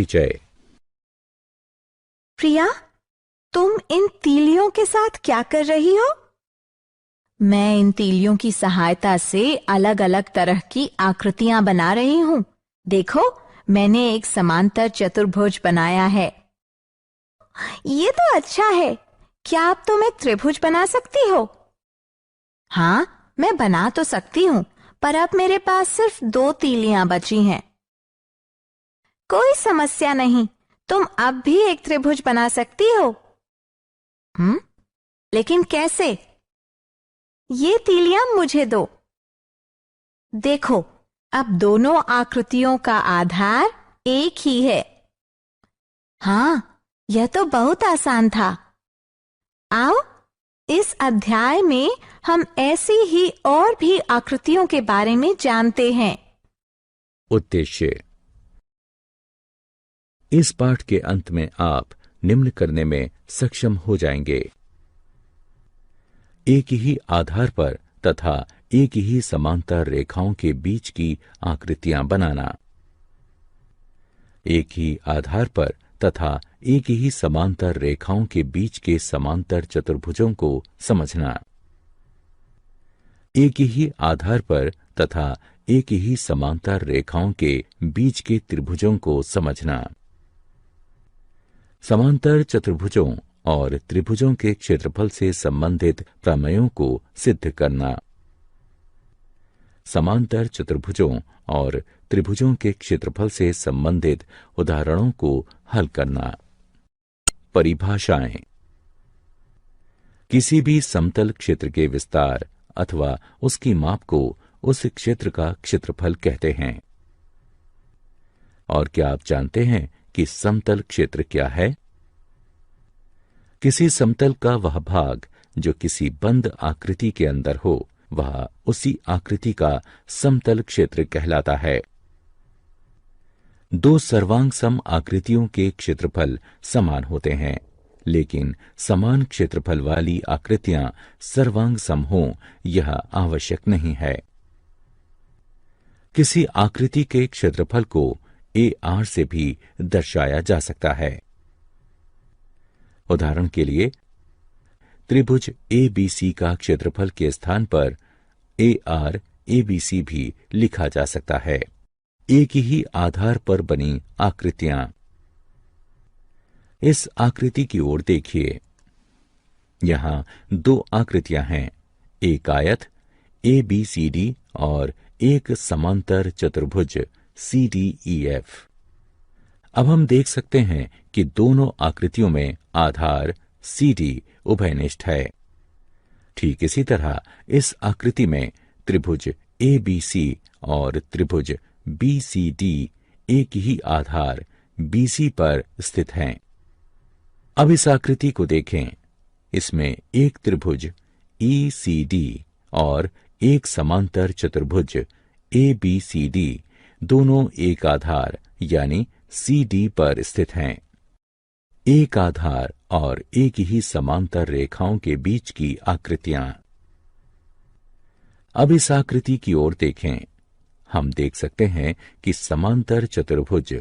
परिचय। प्रिया, तुम इन तीलियों के साथ क्या कर रही हो? मैं इन तीलियों की सहायता से अलग अलग तरह की आकृतियां बना रही हूँ। देखो, मैंने एक समांतर चतुर्भुज बनाया है। ये तो अच्छा है। क्या अब तुम एक त्रिभुज बना सकती हो? हाँ, मैं बना तो सकती हूँ, पर अब मेरे पास सिर्फ 2 तीलियां बची हैं। कोई समस्या नहीं, तुम अब भी एक त्रिभुज बना सकती हो। लेकिन कैसे? ये तीलियां मुझे दो। देखो, अब दोनों आकृतियों का आधार एक ही है। हाँ, यह तो बहुत आसान था। आओ, इस अध्याय में हम ऐसी ही और भी आकृतियों के बारे में जानते हैं। उद्देश्य। इस पाठ के अंत में आप निम्न करने में सक्षम हो जाएंगे। एक ही आधार पर तथा एक ही समांतर रेखाओं के बीच की आकृतियां बनाना। एक ही आधार पर तथा एक ही समांतर रेखाओं के बीच के समांतर चतुर्भुजों को समझना। एक ही आधार पर तथा एक ही समांतर रेखाओं के बीच के त्रिभुजों को समझना। समांतर चतुर्भुजों और त्रिभुजों के क्षेत्रफल से संबंधित प्रमेयों को सिद्ध करना। समांतर चतुर्भुजों और त्रिभुजों के क्षेत्रफल से संबंधित उदाहरणों को हल करना। परिभाषाएं। किसी भी समतल क्षेत्र के विस्तार अथवा उसकी माप को उस क्षेत्र का क्षेत्रफल कहते हैं। और क्या आप जानते हैं कि समतल क्षेत्र क्या है? किसी समतल का वह भाग जो किसी बंद आकृति के अंदर हो, वह उसी आकृति का समतल क्षेत्र कहलाता है। 2 सर्वांग सम आकृतियों के क्षेत्रफल समान होते हैं, लेकिन समान क्षेत्रफल वाली आकृतियां सर्वांग सम हों, यह आवश्यक नहीं है। किसी आकृति के क्षेत्रफल को AR से भी दर्शाया जा सकता है। उदाहरण के लिए, त्रिभुज ABC का क्षेत्रफल के स्थान पर AR ABC भी लिखा जा सकता है। एक ही आधार पर बनी आकृतियां। इस आकृति की ओर देखिए। यहां 2 आकृतियां हैं, एक आयत ABCD और एक समांतर चतुर्भुज CDEF। अब हम देख सकते हैं कि दोनों आकृतियों में आधार CD उभयनिष्ठ है। ठीक इसी तरह इस आकृति में त्रिभुज ABC और त्रिभुज BCD एक ही आधार BC पर स्थित हैं। अब इस आकृति को देखें। इसमें एक त्रिभुज ECD और एक समांतर चतुर्भुज ABCD दोनों एक आधार यानी CD पर स्थित हैं। एक आधार और एक ही समांतर रेखाओं के बीच की आकृतियां। अब इस आकृति की ओर देखें। हम देख सकते हैं कि समांतर चतुर्भुज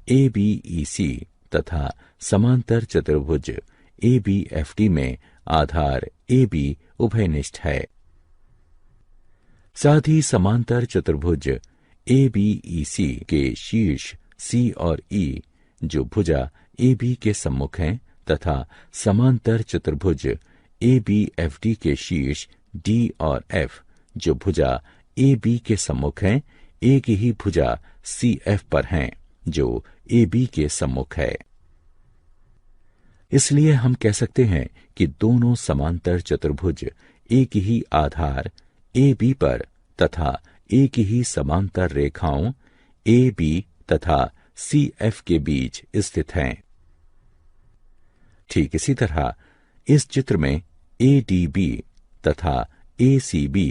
ABEC तथा समांतर चतुर्भुज ABFD में आधार AB उभयनिष्ठ है। साथ ही समांतर चतुर्भुज ABEC के शीर्ष C और E जो भुजा AB के सम्मुख हैं तथा समांतर चतुर्भुज ABFD के शीर्ष D और F जो भुजा AB के सम्मुख हैं, एक ही भुजा CF पर हैं जो AB के सम्मुख है। इसलिए हम कह सकते हैं कि दोनों समांतर चतुर्भुज एक ही आधार AB पर तथा एक ही समांतर रेखाओं AB तथा CF के बीच स्थित हैं। ठीक इसी तरह इस चित्र में ADB तथा ACB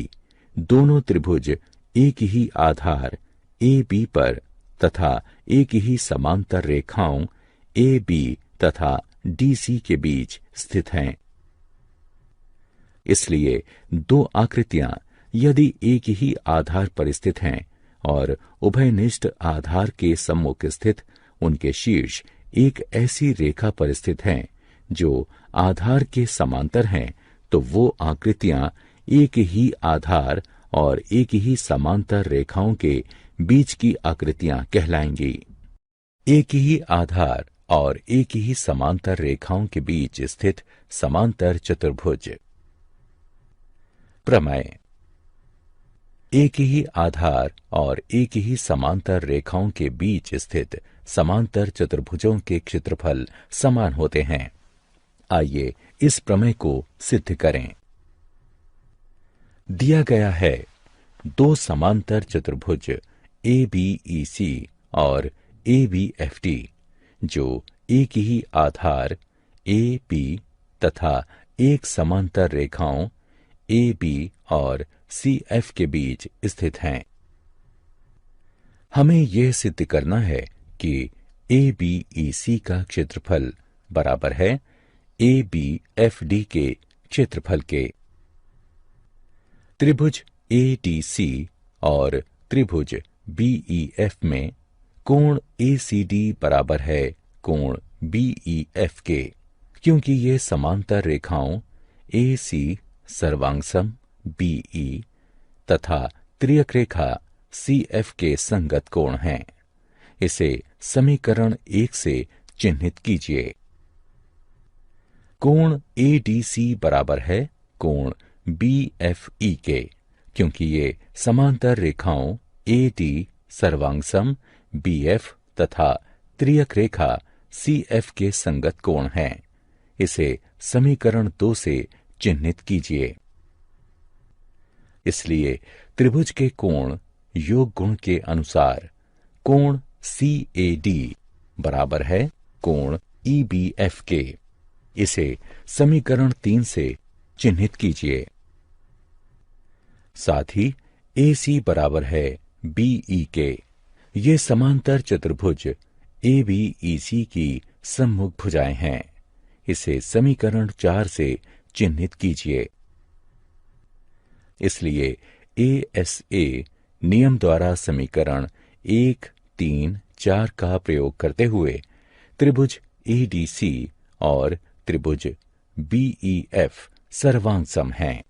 दोनों त्रिभुज एक ही आधार AB पर तथा एक ही समांतर रेखाओं AB तथा DC के बीच स्थित हैं। इसलिए 2 आकृतियां यदि एक ही आधार पर स्थित हैं और उभयनिष्ठ आधार के सम्मुख स्थित उनके शीर्ष एक ऐसी रेखा पर स्थित हैं जो आधार के समांतर हैं, तो वो आकृतियां एक ही आधार और एक ही समांतर रेखाओं के बीच की आकृतियां कहलाएंगी। एक ही आधार और एक ही समांतर रेखाओं के बीच स्थित समांतर चतुर्भुज। प्रमेय। एक ही आधार और एक ही समांतर रेखाओं के बीच स्थित समांतर चतुर्भुजों के क्षेत्रफल समान होते हैं। आइए इस प्रमेय को सिद्ध करें। दिया गया है दो समांतर चतुर्भुज ABEC और ABFD जो एक ही आधार AB तथा एक समांतर रेखाओं AB और CF के बीच स्थित हैं। हमें यह सिद्ध करना है कि ABEC का क्षेत्रफल बराबर है ABFD के क्षेत्रफल के। त्रिभुज ADC और त्रिभुज BEF में कोण ACD बराबर है कोण BEF के, क्योंकि ये समांतर रेखाओं AC सर्वांगसम BE तथा त्रियक रेखा CF के संगत कोण हैं। इसे समीकरण 1 से चिन्हित कीजिए। कोण ADC बराबर है कोण BFE के, क्योंकि ये समांतर रेखाओं AD सर्वांगसम BF तथा त्रियक रेखा CF के संगत कोण हैं। इसे समीकरण 2 से चिन्हित कीजिए। इसलिए त्रिभुज के कोण योग गुण के अनुसार कोण CAD बराबर है कोण EBF के। इसे समीकरण 3 से चिन्हित कीजिए। साथ ही AC बराबर है BE के। ये समांतर चतुर्भुज ABEC की सम्मुख भुजाएं हैं। इसे समीकरण 4 से चिन्हित कीजिए। इसलिए ASA नियम द्वारा समीकरण 1, 3, 4 का प्रयोग करते हुए त्रिभुज ADC और त्रिभुज BEF सर्वांगसम हैं,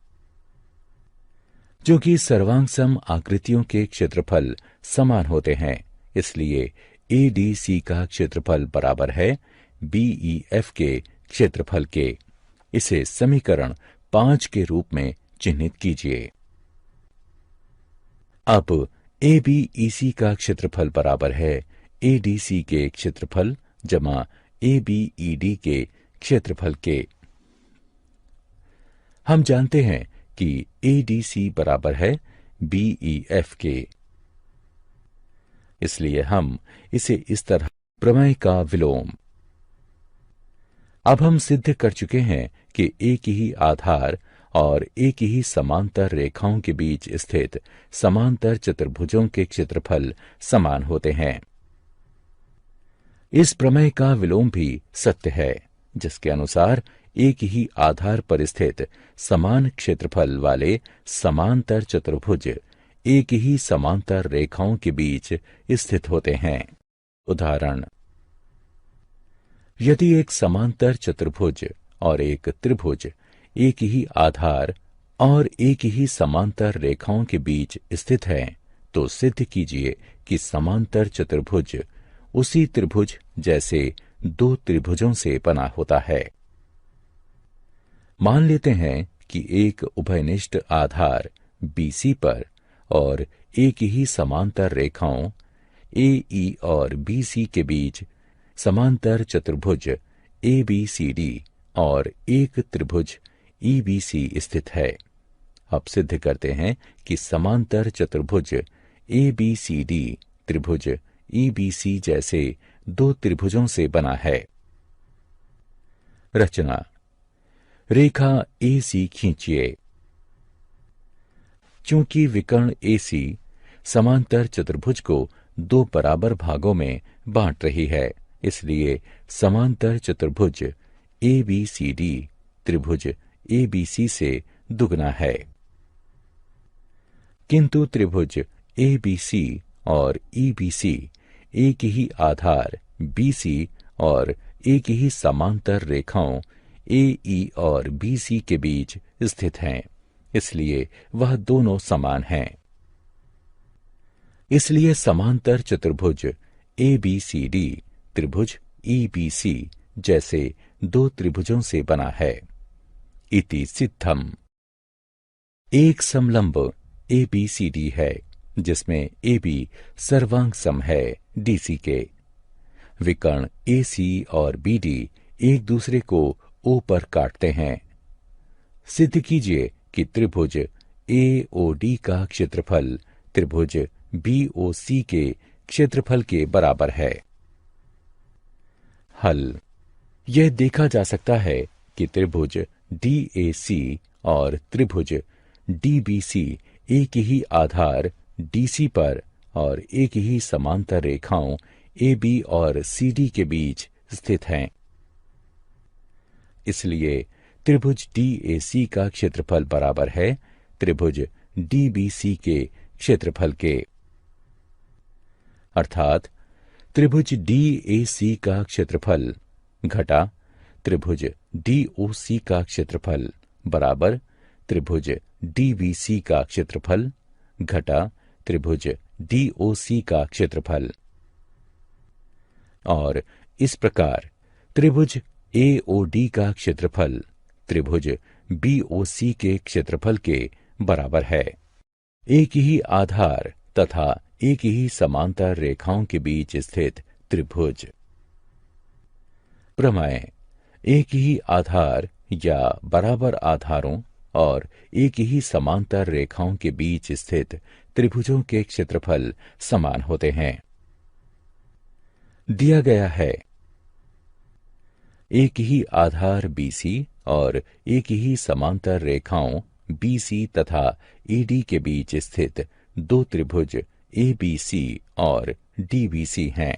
जो कि सर्वांगसम आकृतियों के क्षेत्रफल समान होते हैं। इसलिए ADC का क्षेत्रफल बराबर है BEF के क्षेत्रफल के। इसे समीकरण 5 के रूप में चिन्हित कीजिए। अब ABEC का क्षेत्रफल बराबर है ADC के क्षेत्रफल जमा ABED के क्षेत्रफल के। हम जानते हैं कि ADC बराबर है BEF के। इसलिए हम इसे इस तरह प्रमेय का विलोम। अब हम सिद्ध कर चुके हैं कि एक ही आधार और एक ही समांतर रेखाओं के बीच स्थित समांतर चतुर्भुजों के क्षेत्रफल समान होते हैं। इस प्रमेय का विलोम भी सत्य है, जिसके अनुसार एक ही आधार पर स्थित समान क्षेत्रफल वाले समांतर चतुर्भुज एक ही समांतर रेखाओं के बीच स्थित होते हैं। उदाहरण: यदि एक समांतर चतुर्भुज और एक त्रिभुज एक ही आधार और एक ही समांतर रेखाओं के बीच स्थित है, तो सिद्ध कीजिए कि समांतर चतुर्भुज उसी त्रिभुज जैसे दो त्रिभुजों से बना होता है। मान लेते हैं कि एक उभयनिष्ठ आधार BC पर और एक ही समांतर रेखाओं AE और BC के बीच समांतर चतुर्भुज ABCD और एक त्रिभुज EBC स्थित है। अब सिद्ध करते हैं कि समांतर चतुर्भुज ABCD त्रिभुज EBC जैसे दो त्रिभुजों से बना है। रचना: रेखा AC खींचिए। चूंकि विकर्ण AC समांतर चतुर्भुज को दो बराबर भागों में बांट रही है, इसलिए समांतर चतुर्भुज ABCD त्रिभुज ABC से दुगना है। किंतु त्रिभुज ABC और EBC एक ही आधार BC और एक ही समांतर रेखाओं AE और BC के बीच स्थित हैं, इसलिए वह दोनों समान हैं। इसलिए समांतर चतुर्भुज ABCD त्रिभुज EBC जैसे दो त्रिभुजों से बना है। इति सिद्धम। एक समलंब ABCD है जिसमें AB सर्वांग सम है DC के। विकर्ण AC और BD एक दूसरे को O पर काटते हैं। सिद्ध कीजिए कि त्रिभुज AOD का क्षेत्रफल त्रिभुज BOC के क्षेत्रफल के बराबर है। हल। यह देखा जा सकता है कि त्रिभुज DAC और त्रिभुज DBC एक ही आधार DC पर और एक ही समांतर रेखाओं AB और CD के बीच स्थित हैं। इसलिए त्रिभुज DAC का क्षेत्रफल बराबर है त्रिभुज DBC के क्षेत्रफल के। अर्थात त्रिभुज DAC का क्षेत्रफल घटा त्रिभुज DOC का क्षेत्रफल बराबर त्रिभुज DBC का क्षेत्रफल घटा त्रिभुज DOC का क्षेत्रफल। और इस प्रकार त्रिभुज AOD का क्षेत्रफल त्रिभुज BOC के क्षेत्रफल के बराबर है। एक ही आधार तथा एक ही समांतर रेखाओं के बीच स्थित त्रिभुज। प्रमेय। एक ही आधार या बराबर आधारों और एक ही समांतर रेखाओं के बीच स्थित त्रिभुजों के क्षेत्रफल समान होते हैं। दिया गया है एक ही आधार BC और एक ही समांतर रेखाओं BC तथा AD के बीच स्थित दो त्रिभुज ABC और DBC हैं।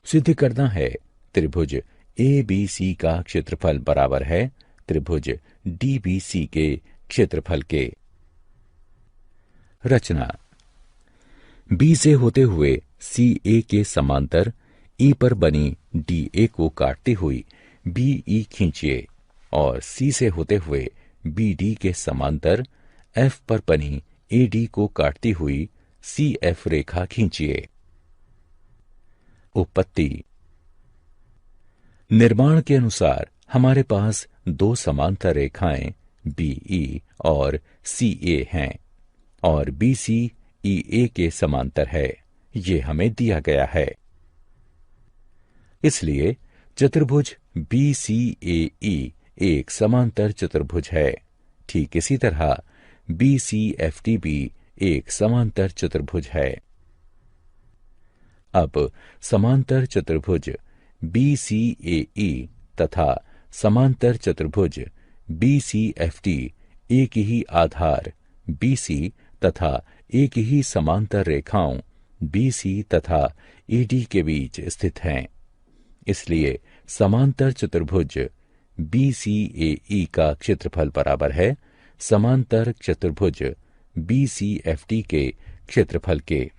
सिद्ध करना है त्रिभुज ABC का क्षेत्रफल बराबर है त्रिभुज DBC के क्षेत्रफल के। रचना। B से होते हुए CA के समांतर E पर बनी DA को काटती हुई BE खींचिए और C से होते हुए BD के समांतर F पर बनी AD को काटती हुई CF रेखा खींचिए। उत्पत्ति। निर्माण के अनुसार हमारे पास दो समांतर रेखाएं BE और CA हैं और BC EA के समांतर है, ये हमें दिया गया है। इसलिए चतुर्भुज BCAE एक समांतर चतुर्भुज है। ठीक इसी तरह BCFD भी एक समांतर चतुर्भुज है। अब समांतर चतुर्भुज BCAE तथा समांतर चतुर्भुज BCFD एक ही आधार BC तथा एक ही समांतर रेखाओं BC तथा AD के बीच स्थित हैं। इसलिए समांतर चतुर्भुज BCAE का क्षेत्रफल बराबर है समांतर चतुर्भुज BCFD के क्षेत्रफल के।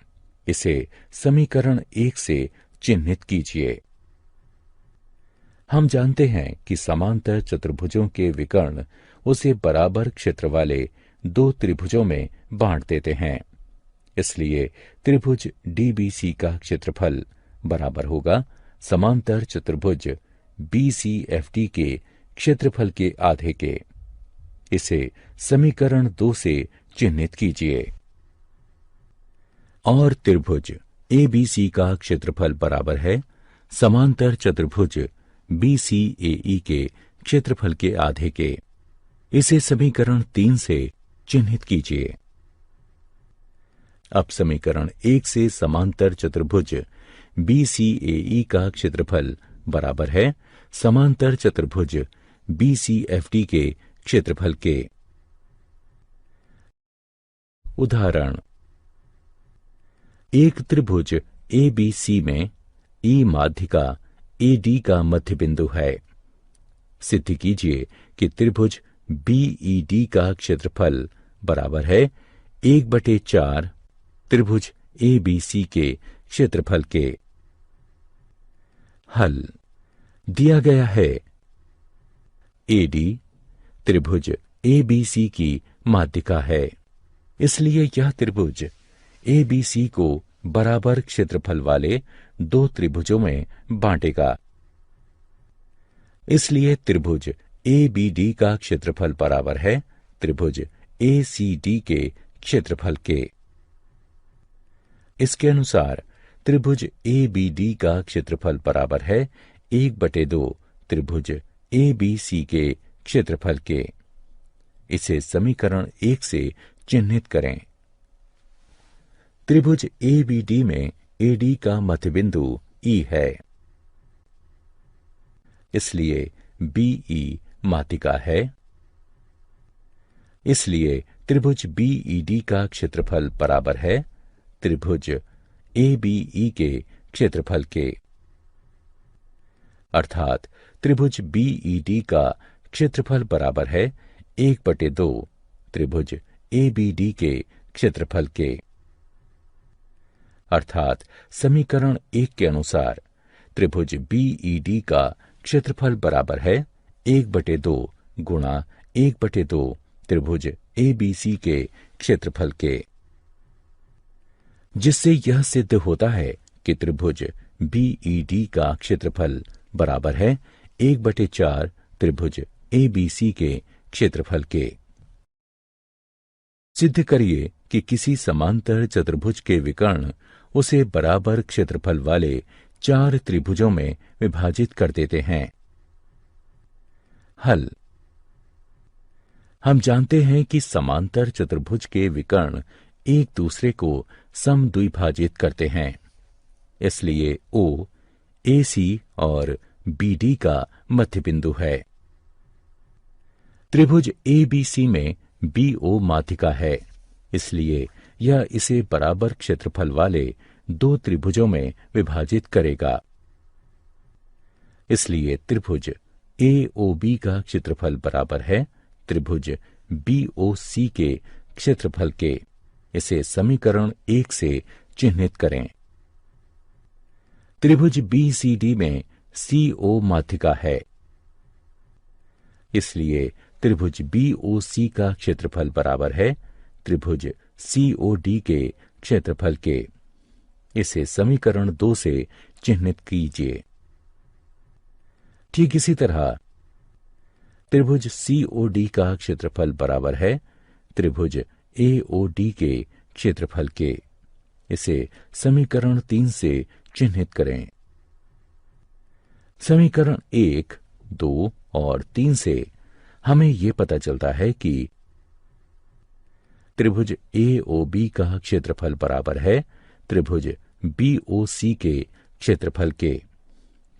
इसे समीकरण 1 से चिन्हित कीजिए। हम जानते हैं कि समांतर चतुर्भुजों के विकर्ण उसे बराबर क्षेत्र वाले दो त्रिभुजों में बांट देते हैं। इसलिए त्रिभुज DBC का क्षेत्रफल बराबर होगा समांतर चतुर्भुज BCFD के क्षेत्रफल के आधे के। इसे समीकरण 2 से चिन्हित कीजिए। और त्रिभुज ABC का क्षेत्रफल बराबर है समांतर चतुर्भुज BCAE के क्षेत्रफल के आधे के। इसे समीकरण 3 से चिन्हित कीजिए। अब समीकरण 1 से समांतर चतुर्भुज BCAE का क्षेत्रफल बराबर है समांतर चतुर्भुज BCFD के क्षेत्रफल के। उदाहरण। एक त्रिभुज ABC में E माध्यिका AD का मध्य बिंदु है। सिद्ध कीजिए कि त्रिभुज BED का क्षेत्रफल बराबर है 1/4 त्रिभुज ABC के क्षेत्रफल के। हल दिया गया है। एडी त्रिभुज एबीसी की माध्यिका है, इसलिए यह त्रिभुज एबीसी को बराबर क्षेत्रफल वाले दो त्रिभुजों में बांटेगा। इसलिए त्रिभुज एबीडी का क्षेत्रफल बराबर है त्रिभुज एसीडी के क्षेत्रफल के। इसके अनुसार त्रिभुज एबीडी का क्षेत्रफल बराबर है 1/2 त्रिभुज एबीसी के क्षेत्रफल के। इसे समीकरण 1 से चिन्हित करें। त्रिभुज एबीडी में एडी का मध्यबिंदु ई है, इसलिए बीई माध्यिका है। इसलिए त्रिभुज बीईडी का क्षेत्रफल बराबर है त्रिभुज एबीई के क्षेत्रफल के। अर्थात त्रिभुज बीईडी का क्षेत्रफल बराबर है 1/2 त्रिभुज एबीडी के क्षेत्रफल के। अर्थात समीकरण 1 के अनुसार त्रिभुज बीईडी का क्षेत्रफल बराबर है 1/2 गुणा 1/2 त्रिभुज एबीसी के क्षेत्रफल के, जिससे यह सिद्ध होता है कि त्रिभुज बीईडी का क्षेत्रफल बराबर है 1/4 त्रिभुज एबीसी के क्षेत्रफल के। सिद्ध करिए कि किसी समांतर चतुर्भुज के विकर्ण उसे बराबर क्षेत्रफल वाले 4 त्रिभुजों में विभाजित कर देते हैं। हल हम जानते हैं कि समांतर चतुर्भुज के विकर्ण एक दूसरे को समद्विभाजित करते हैं, इसलिए ओ एसी और बीडी का मध्य बिंदु है। त्रिभुज एबीसी में बीओ माध्यिका है, इसलिए यह इसे बराबर क्षेत्रफल वाले 2 त्रिभुजों में विभाजित करेगा। इसलिए त्रिभुज एओबी का क्षेत्रफल बराबर है त्रिभुज बीओसी के क्षेत्रफल के। इसे समीकरण 1 से चिन्हित करें। त्रिभुज बीसीडी में सीओ माध्यिका है, इसलिए त्रिभुज बीओसी का क्षेत्रफल बराबर है त्रिभुज सीओडी के क्षेत्रफल के। इसे समीकरण 2 से चिन्हित कीजिए। ठीक इसी तरह त्रिभुज सीओडी का क्षेत्रफल बराबर है त्रिभुज एओडी के क्षेत्रफल के। इसे समीकरण 3 से चिन्हित करें। समीकरण 1, 2 और 3 से हमें यह पता चलता है कि त्रिभुज एओबी का क्षेत्रफल बराबर है त्रिभुज बीओसी के क्षेत्रफल के,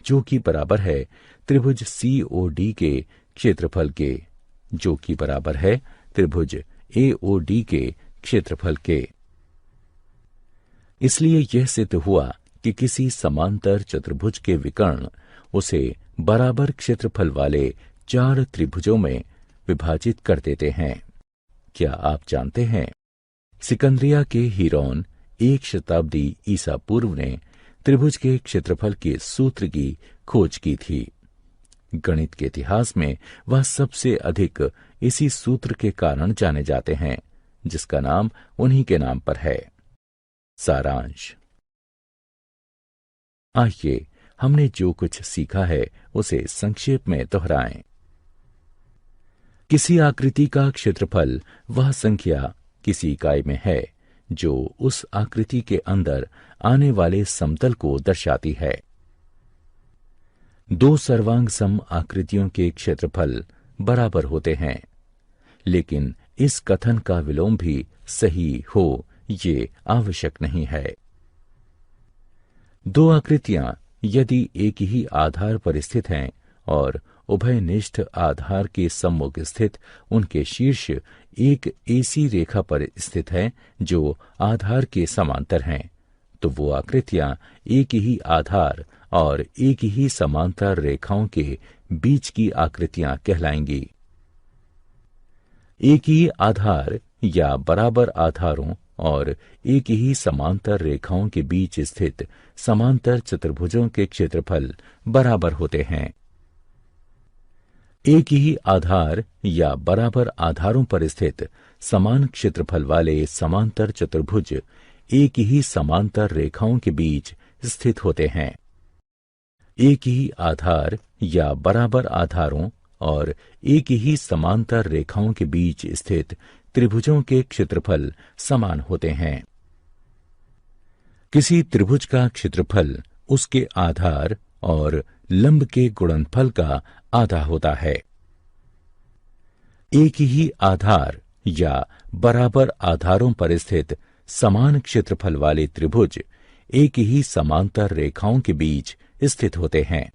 जो कि बराबर है त्रिभुज सीओडी के क्षेत्रफल के, जो कि बराबर है त्रिभुज एओडी के क्षेत्रफल के। इसलिए यह सिद्ध हुआ कि किसी समांतर चतुर्भुज के विकर्ण उसे बराबर क्षेत्रफल वाले 4 त्रिभुजों में विभाजित कर देते हैं। क्या आप जानते हैं, सिकंदरिया के हीरोन 1 शताब्दी ईसा पूर्व ने त्रिभुज के क्षेत्रफल के सूत्र की खोज की थी। गणित के इतिहास में वह सबसे अधिक इसी सूत्र के कारण जाने जाते हैं, जिसका नाम उन्हीं के नाम पर है। सारांश। आइए हमने जो कुछ सीखा है उसे संक्षेप में दोहराएं। किसी आकृति का क्षेत्रफल वह संख्या किसी इकाई में है जो उस आकृति के अंदर आने वाले समतल को दर्शाती है। 2 सर्वांग सम आकृतियों के क्षेत्रफल बराबर होते हैं, लेकिन इस कथन का विलोम भी सही हो ये आवश्यक नहीं है। 2 आकृतियां यदि एक ही आधार पर स्थित हैं और उभयनिष्ठ आधार के सम्मुख स्थित उनके शीर्ष एक ऐसी रेखा पर स्थित है जो आधार के समांतर हैं, तो वो आकृतियां एक ही आधार और एक ही समांतर रेखाओं के बीच की आकृतियां कहलाएंगी। एक ही आधार या बराबर आधारों और एक ही समांतर रेखाओं के बीच स्थित समांतर चतुर्भुजों के क्षेत्रफल बराबर होते हैं। एक ही आधार या बराबर आधारों पर स्थित समान क्षेत्रफल वाले समांतर चतुर्भुज एक ही समांतर रेखाओं के बीच स्थित होते हैं। एक ही आधार या बराबर आधारों और एक ही समांतर रेखाओं के बीच स्थित त्रिभुजों के क्षेत्रफल समान होते हैं। किसी त्रिभुज का क्षेत्रफल उसके आधार और लंब के गुणनफल का आधा होता है। एक ही आधार या बराबर आधारों पर स्थित समान क्षेत्रफल वाले त्रिभुज एक ही समांतर रेखाओं के बीच स्थित होते हैं।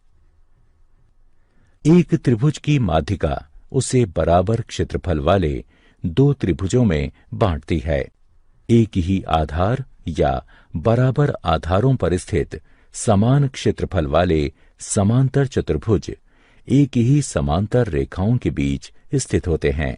एक त्रिभुज की माध्यिका उसे बराबर क्षेत्रफल वाले दो त्रिभुजों में बांटती है। एक ही आधार या बराबर आधारों पर स्थित समान क्षेत्रफल वाले समांतर चतुर्भुज एक ही समांतर रेखाओं के बीच स्थित होते हैं।